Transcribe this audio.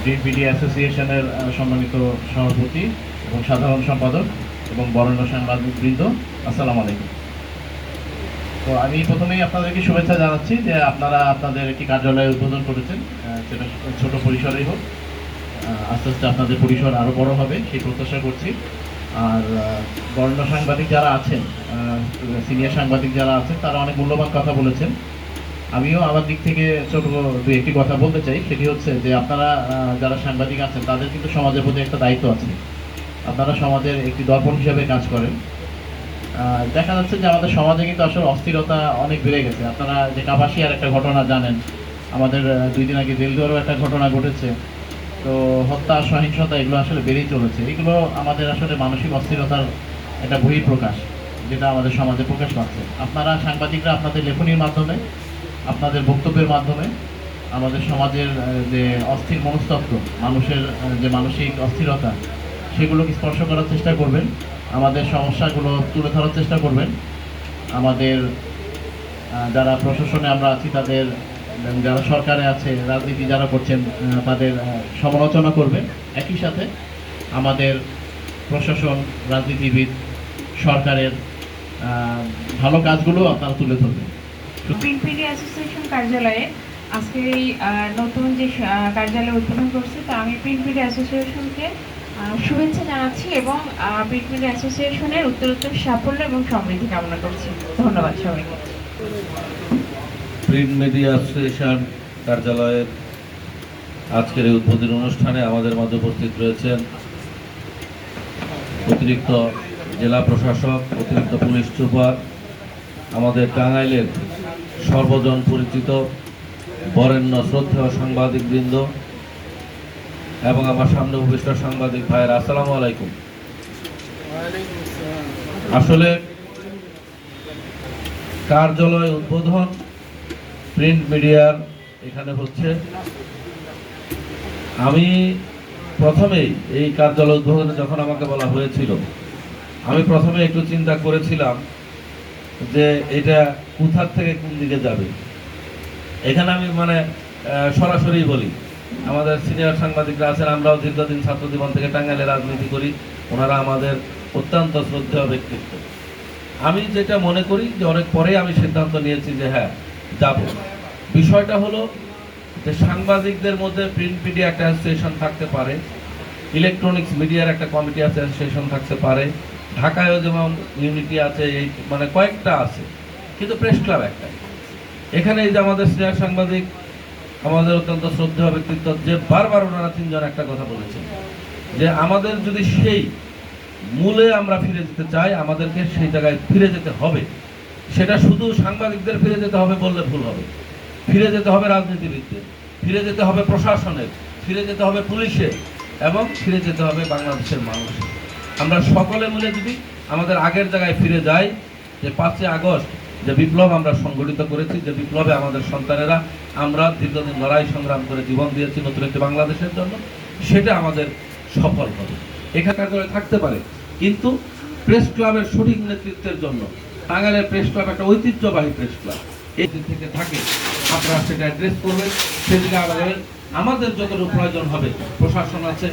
Green media অ্যাসোসিয়েশনের সম্মানিত সভাপতি এবং সাধারণ সম্পাদক এবং বরেণ্য সাংবাদিকবৃন্দ, আসসালামু আলাইকুম। তো আমি প্রথমেই আপনাদেরকে শুভেচ্ছা জানাচ্ছি যে আপনারা আপনাদের একটি কার্যালয় উদ্বোধন করেছেন, সেটা ছোট পরিসরেই হোক, আস্তে আস্তে আপনাদের পরিসর আরও বড় হবে সেই প্রত্যাশা করছি। আর বরেণ্য সাংবাদিক যারা আছেন, সিনিয়র সাংবাদিক যারা আছেন, তারা অনেক মূল্যবান কথা বলেছেন। আমিও আমার দিক থেকে ছোট দু একটি কথা বলতে চাই। সেটি হচ্ছে যে আপনারা যারা সাংবাদিক আছেন তাদের কিন্তু সমাজের প্রতি একটা দায়িত্ব আছে। আপনারা সমাজের একটি দর্পণ হিসেবে কাজ করেন। দেখা যাচ্ছে যে আমাদের সমাজে কিন্তু আসলে অস্থিরতা অনেক বেড়ে গেছে। আপনারা যে কাপাসিয়ার একটা ঘটনা জানেন, আমাদের 2 দিন আগে দেলদুয়ারেও একটা ঘটনা ঘটেছে। তো হত্যা, সহিংসতা এগুলো আসলে বেড়েই চলেছে। এগুলো আমাদের আসলে মানসিক অস্থিরতার একটা বহিঃপ্রকাশ, যেটা আমাদের সমাজে প্রকাশ পাচ্ছে। আপনারা সাংবাদিকরা আপনাদের লেখনীর মাধ্যমে, আপনাদের বক্তব্যের মাধ্যমে আমাদের সমাজের যে অস্থির মনস্তত্ত্ব, মানুষের যে মানসিক অস্থিরতা, সেগুলোকে স্পর্শ করার চেষ্টা করবেন। আমাদের সমস্যাগুলো তুলে ধরার চেষ্টা করবেন। আমাদের যারা প্রশাসনে আমরা আছি তাদের, যারা সরকারে আছে, রাজনীতি যারা করছেন তাদের সমালোচনা করবেন। একই সাথে আমাদের প্রশাসন, রাজনীতিবিদ, সরকারের ভালো কাজগুলো আপনারা তুলে ধরবেন। প্রিন্ট মিডিয়া অ্যাসোসিয়েশন কার্যালয়ে আজকে এই নতুন যে কার্যালয় উদ্বোধন করছে, তা আমি প্রিন্ট মিডিয়া অ্যাসোসিয়েশনকে শুভেচ্ছা জানাচ্ছি এবং প্রিন্ট মিডিয়া অ্যাসোসিয়েশনের উত্তরোত্তর সাফল্য এবং সমৃদ্ধি কামনা করছি। ধন্যবাদ সবাইকে। প্রিন্ট মিডিয়া অ্যাসোসিয়েশন কার্যালয়ের আজকের এই উদ্বোধনী অনুষ্ঠানে আমাদের মাঝে উপস্থিত রয়েছেন অতিরিক্ত জেলা প্রশাসক, অতিরিক্ত পুলিশ সুপার, আমাদের টাঙ্গাইলের সর্বজন পরিচিত বরেণ্য শ্রদ্ধেয় সাংবাদিকবৃন্দ এবং আমার সামনে উপবিষ্ট সাংবাদিক ভাইয়েরা, আসসালামু আলাইকুম। আসলে কার্যালয় উদ্বোধন প্রিন্ট মিডিয়ার এখানে হচ্ছে। আমি প্রথমেই এই কার্যালয় উদ্বোধনে যখন আমাকে বলা হয়েছিল, আমি প্রথমে একটু চিন্তা করেছিলাম যে এটা কোথার থেকে কোন দিকে যাবে। এখানে আমি সরাসরি বলি, আমাদের সিনিয়র সাংবাদিকরা আছেন, আমরাও দীর্ঘদিন ছাত্র জীবন থেকে টাঙ্গাইলে রাজনীতি করি, ওনারা আমাদের অত্যন্ত শ্রদ্ধেয় ব্যক্তিত্ব। আমি যেটা মনে করি যে অনেক পরে আমি সিদ্ধান্ত নিয়েছি যে হ্যাঁ যাব। বিষয়টা হলো যে সাংবাদিকদের মধ্যে প্রিন্ট মিডিয়া একটা অ্যাসোসিয়েশন থাকতে পারে, ইলেকট্রনিক্স মিডিয়ার একটা কমিটি আছে, অ্যাসোসিয়েশন থাকতে পারে, ঢাকায়ও যেমন ইউনিটি আছে, এই কয়েকটা আছে, কিন্তু প্রেস ক্লাব একটাই। এখানে এই যে আমাদের সিনিয়র সাংবাদিক, আমাদের অত্যন্ত শ্রদ্ধেয় ব্যক্তিত্ব, যে বারবার ওনারা তিনজন একটা কথা বলেছেন যে আমাদের যদি সেই মূলে আমরা ফিরে যেতে চাই, আমাদেরকে সেই জায়গায় ফিরে যেতে হবে। সেটা শুধু সাংবাদিকদের ফিরে যেতে হবে বললে ভুল হবে। ফিরে যেতে হবে রাজনীতিবিদদের, ফিরে যেতে হবে প্রশাসনের, ফিরে যেতে হবে পুলিশের, এবং ফিরে যেতে হবে বাংলাদেশের মানুষের। আমরা সকলে মিলে যদি আমাদের আগের জায়গায় ফিরে যাই, যে 5ই আগস্ট যে বিপ্লব আমরা সংগঠিত করেছি, যে বিপ্লবে আমাদের সন্তানেরা আমরা দীর্ঘদিন লড়াই সংগ্রাম করে জীবন দিয়েছি নতুন একটি বাংলাদেশের জন্য, সেটা আমাদের সফল হবে। এখানকার করে থাকতে পারে, কিন্তু প্রেস ক্লাবের সঠিক নেতৃত্বের জন্য টাঙ্গাইলের প্রেস ক্লাব একটা ঐতিহ্যবাহী প্রেস ক্লাব, এই দিক থেকে থাকে আপনারা সেটা অ্যাড্রেস করবেন, সেদিকে আমাদের যতটুকু প্রয়োজন হবে, প্রশাসন আছে।